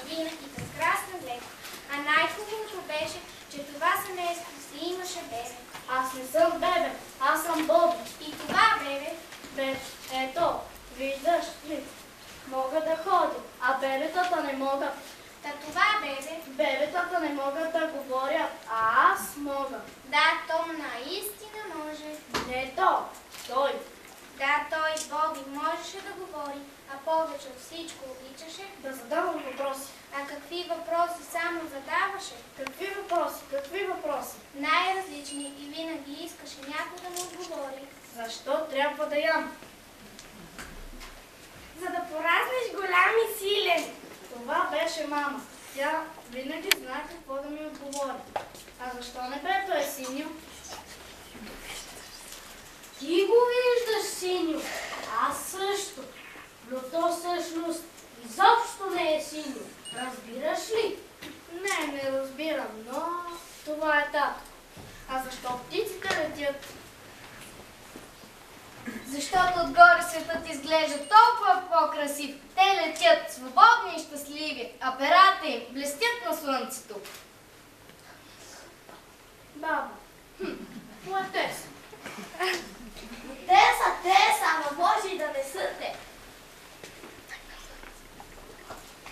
градина и прекрасна млеко. А най-хубавото беше, че това семейство си имаше бебе. Аз не съм бебе, аз съм Боби. И това бебе, Ето, виждаш ли? Мога да ходя, а бебетата не могат. та това бебе, Бебетата не могат да говорят, а аз мога. да, то наистина може. Не то, той. Да, той, Боби, можеше да говори, а повече от всичко обичаше. Да задавам въпроси. А какви въпроси само задаваше? Какви въпроси? Какви въпроси? Най-различни и винаги искаше някой да му отговори. Защо трябва да ям? За да пораснеш голям и силен. Това беше мама. Тя винаги знае какво да ми отговори. А защо небето е синьо? Ти го виждаш синьо. Аз също. Но то всъщност изобщо не е синьо. Разбираш ли? Не разбирам, но това е татко. А защо птиците летят? Защото отгоре светът изглежда толкова по-красив. Те летят свободни и щастливи, а перата им блестят на слънцето. Баба, плате се. Те са, ама може и да не са те.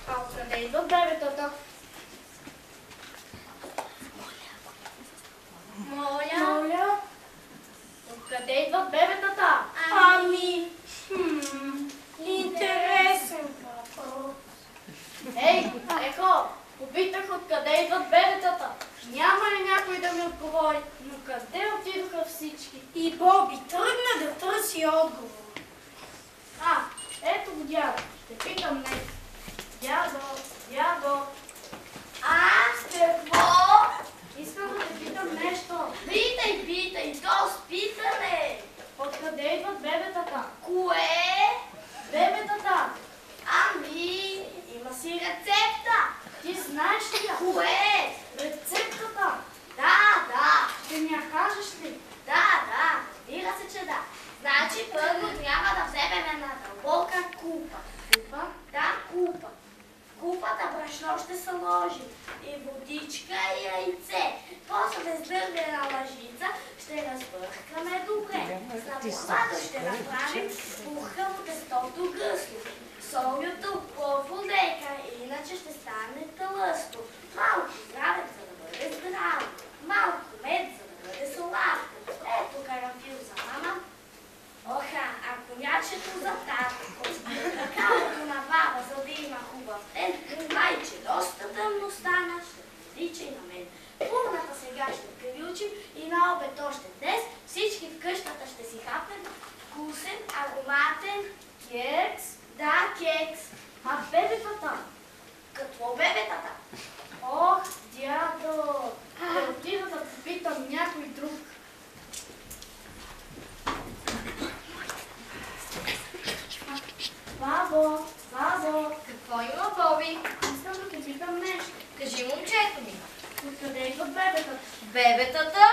А откъде идват бебетата? Моля? Откъде идват бебетата? Интересен въпрос. Ей, ехо, попитах откъде идват бебетата. Няма ли някой да ми отговори? Но къде отидоха всички? И Боби тръгна да търси отговор. Ето го дядо. Ще питам него. Дядо. Какво? Искам да те питам нещо. Питай, то с питане. Откъде идват бебетата? Кое? Бебетата. Има си рецепта. Ти знаеш ли я? Кое? Рецептата. Да. Ще ми я кажеш ли? Да, разбира се, че да. Значи първо трябва да вземем една дълбока купа. Купа? Да, купа. Купата брашно ще се loži и водичка и яйце. После да издървена лъжица ще разбъркаме добре. С наблавато ще направим пухаво тестото гъсто. Солюто по-водека, иначе ще стане тлъсто. Малко здраве, за да бъде здраво. Малко мед, за да бъде сладко. Ето карамфил за мама. А конячето за татко. Калото на баба, за да има хубав ден. Знай, че доста тъмно стана, ще прилича и на мен. Урната сега ще приключим и на обед още днес всички в къщата ще си хапнем вкусен, ароматен Кекс? Да, кекс. А бебетата? Какво бебетата? Ох, дядо. Да отида да попитам някой друг. Бабо. Какво има, Боби? Искам да те питам нещо. Кажи, момчето ми. Откъде идват бебетата? Бебетата?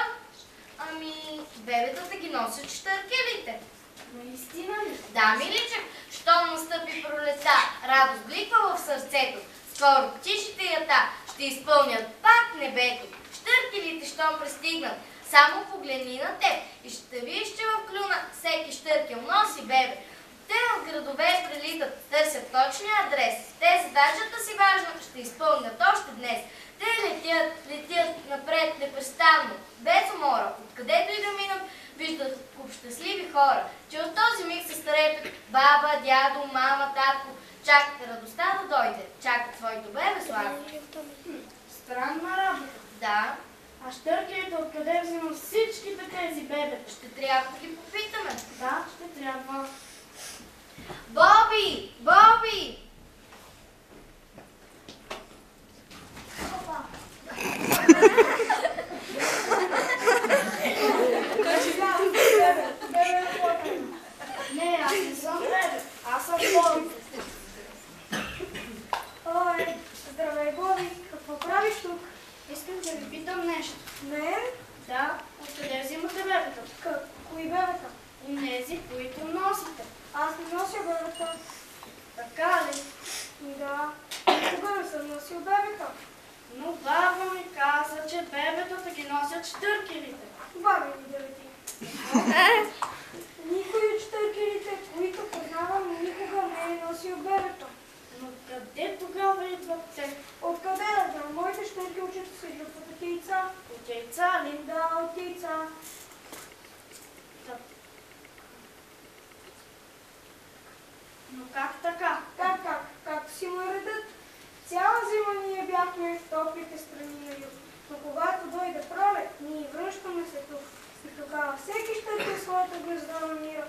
Бебетата ги носят щъркелите. Наистина ли? Да, миличък, щом настъпи пролета, радост бликва в сърцето. Скоро птичите ята ще изпълнят пак небето. Щъркелите, щом пристигнат, само погледни на теб и ще видиш, че в клюна всеки щъркел носи бебе. Те от градове прелитат, търсят точния адрес. Те задачата си важна ще изпълнят още днес. Те летят напред непрестанно, без умора. Откъдето и да минат, виждат куп щастливи хора, че от този миг се старепят баба, дядо, мама, татко. Чакат радостта да дойде, чакат своето бебе сладко. Странна работа. Да, А щъркелите откъде взимат всичките тези бебета? ще трябва да ги попитаме. Да, ще трябва. Боби! Боби! Не, аз не съм бебе. Аз съм Боби. Ой, здравей, Боби. Какво правиш тук? Искам да ви питам нещо. Не? Да, откъде взимате бебета? Кои бебета? Онези, които носите. Аз не нося бебета. Така ли? Да. Никога не съм носил бебето? Но баба ми каза, че бебетата ги носят щъркелите. Баби ми девети. Никой от щъркелите, които познавам, никога не е носил бебето. Но къде тогава идват те? Откъде да знам? Моите щъркелчета се излюпват от яйца. От яйца ли? Да, от яйца. Но как така? Както си му е редът. Цяла зима ние бяхме в топлите страни на юг. Но когато дойде пролет, ние връщаме се тук. И тогава всеки щъркел своята гнездо намира.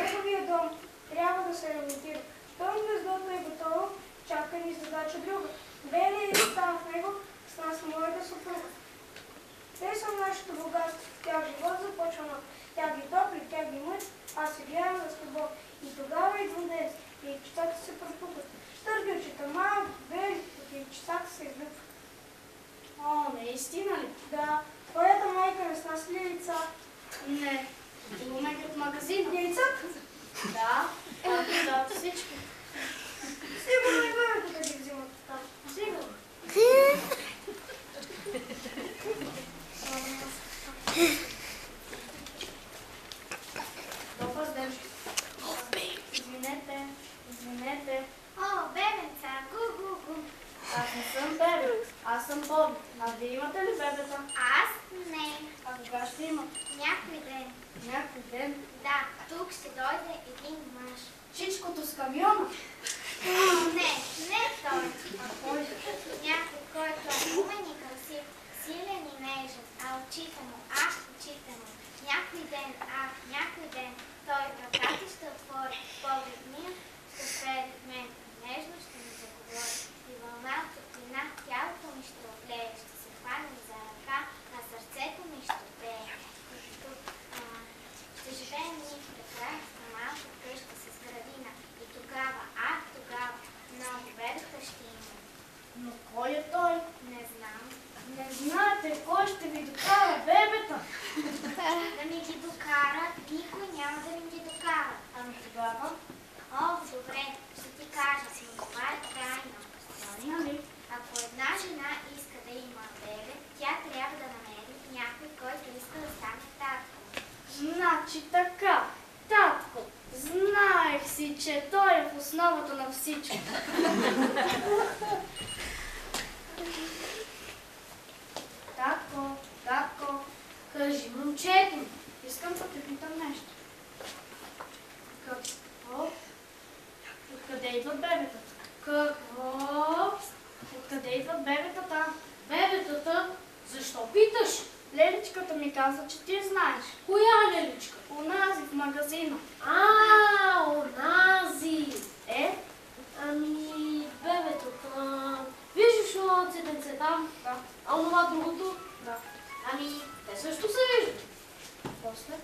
Неговия дом трябва да се ремонтира. Щом гнездото е готово, чака ни задача друга. Белият е става в него, с нас моята съпруга. Те са нашето богатство. Тях живот започва на. Тя ги топли, тя ги мъчи, аз се гледам за свобод. И тогава идва ден, и яйчетата се препукват. Щъркелчета малко, бели, от яйчетата се излюпват. О, наистина ли? Да, твоята майка не снася ли яйца? Не. Думай от магазина. Яйцата? Да, да, всички. Сигурно и бебето да ги взимат там. Сигурно. Добър ден. Извинете. О, бебенца, гу-гу-гу. Аз не съм бебе, аз съм Боби. А вие имате ли бебета? Аз не. А кога ще има? Някой ден. Някой ден. Да, тук ще дойде един мъж. Чичкото с камиона. Не той. А кой? Някой, който е умен и красив, силен и нежен, а очите му, очите му. Някой ден, той ръката ще отвори, поглед мир ще впери в мен, нежно ще ми заговори. И вълна от топлина тялото ми ще облее, ще се хване за ръка, а сърцето ми ще пее. Ще живеем ние в прекрасна малка къща с градина. И тогава, много бебета ще има. Но кой е той? Не знам. Не знаете кой ще ви докара бебета? Да ми ги докара, никой няма да ми ги докара. Ами тогава? Добре, ще ти кажа, но това е крайно. Нали? Ако една жена иска да има бебе, тя трябва да намери някой, който иска да стане татко. Значи така. Татко, знаех си, че той е в основата на всичко. Татко, кажи момчето ми. Искам да те питам нещо. Какво? Откъде идват бебетата? Какво? Откъде идват бебетата? Бебетата? Защо питаш? Леличката ми каза, че ти знаеш. Коя Леличка? Онази в магазина. Онази. Ами, бебетата. Виждаш ли цветенце там? Да. А онова другото? Да. Ами, те също се виждат. После?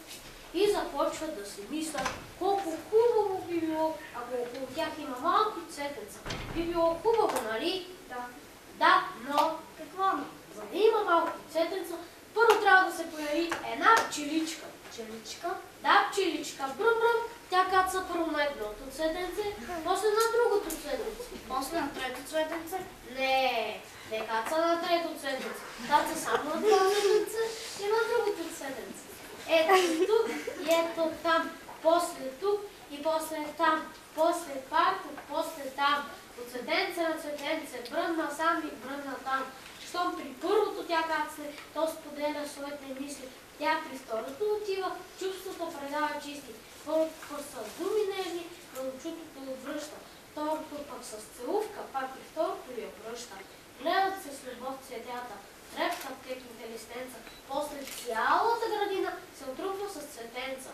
И започват да си мислят колко хубаво би било, ако около тях има малки цветенца. Би било хубаво, нали? Да. Да, но какво? За да има малки цветенца, първо трябва да се появи една пчеличка. Пчеличка? Да, пчеличка. Бръм-бръм. Тя каца първо на едното цветенце, после на другото цветенце. После на трето цветенце? Не каца на трето цветенце. Каца само на това цветенце и на другото цветенце. Ето тук и ето там. После тук и после там. После пак, после там. От цветенце на цветенце, брънна сам и брънна там. Щом при първото тя кацне, то споделя своите мисли. Тя при второто отива, чувството предава чисти. Първото с думи нежни, но чутото отвръща. Второто пък с целувка, пак при второто я връща. Гледат се с любов цветята, трепкат техните листенца. После цялата градина се отрупва с цветенца.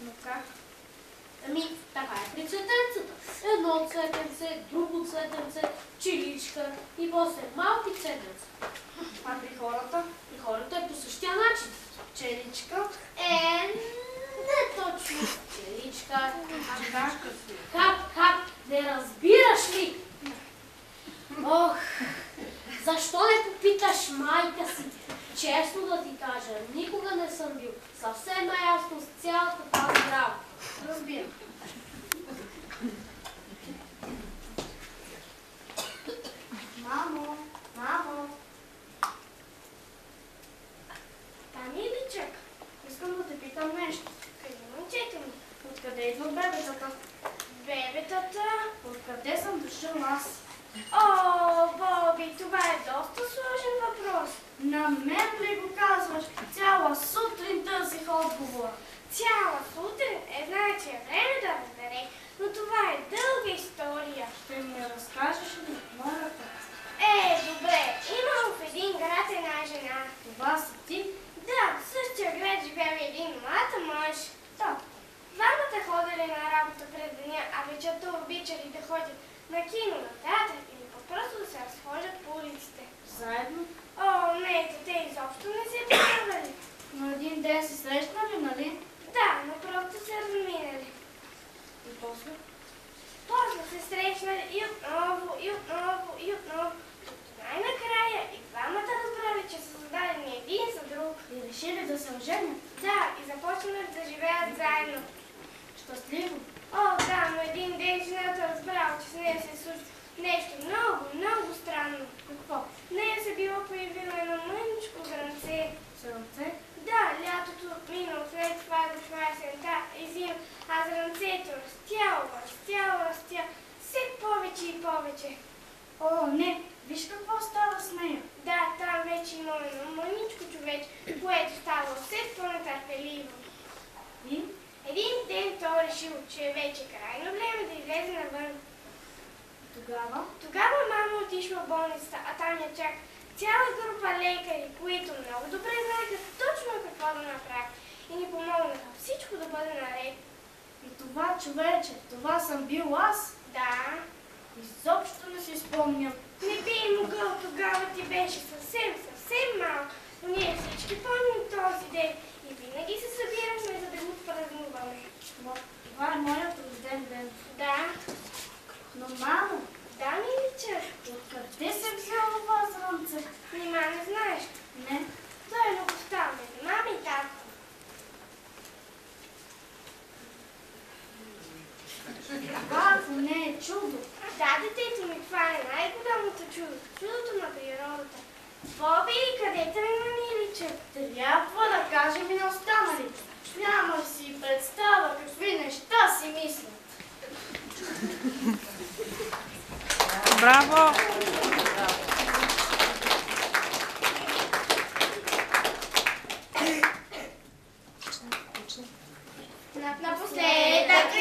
Но как? Ами, така е при цветенцата. Едно цветенце, друго цветенце, пчеличка и после малки цветенца. А при хората? При хората е по същия начин. Пчеличка. Не точно пчеличка. Как? Не разбираш ли? Ох, защо не попиташ майка си? Честно да ти кажа, никога не съм бил съвсем наясно с цялата тази работа. Разбирам. Откъде идва бебетата? Бебетата? Откъде съм дошъл аз? О, Боби, това е доста сложен въпрос. На мен ли го казваш? Цяла сутрин търсих отговор. Цяла сутрин значи е време да разбере, но това е дълга история. Ще ми разкажеш ли, моля те? Добре, имало в един град една жена. Това си ти? Да, в същия град живял един млад мъж. Да. Двамата ходили на работа през деня, а вечерта обичали да ходят на кино, на театър или просто да се разхождат по улиците. Заедно? Не, те изобщо не се познавали. Но един ден се срещнали, нали? Да, но просто се разминали. И после? После се срещнали и отново, и отново, и отново. Най-накрая и двамата разбрали, че са създадени един за друг. И решили да се оженят? Да, и започнали да живеят заедно. Щастливо? Да, но един ден жената разбрала, че с нея се случва нещо много, много странно. Какво? Нея се било появило едно мъничко зранце. Сърце? Да, лятото минало, след това дошла есента и зима, а зранцето растяло, все повече и повече. Не, виж какво става с нея. Да, там вече има едно мъничко човече, което стало все по-нетърпеливо. И? Един ден той решил, че е вече крайно време да излезе навън. Тогава мама отишла в болницата, а там я чака цяла група лекари, които много добре знаеха точно какво да направят и ни помогнаха всичко да бъде наред. И това човече, това съм бил аз? Да. Изобщо не си спомням. Не би могъл, тогава ти беше съвсем малко, но ние всички помним този ден и винаги се събирахме, за да го празнуваме. Това е моят рожден ден. Да. Но, мамо, Да, милича. откъде се взел това зранце? Нима не знаеш. Не. Това е любовта между мама и татко. Това не е чудо. Да, детето ми, това е най-голямото чудо. Чудото на природата. Боби, къде тръгна милича? Трябва да кажем и на останалите. Няма си представа какви неща си мислят. Браво! Напоследък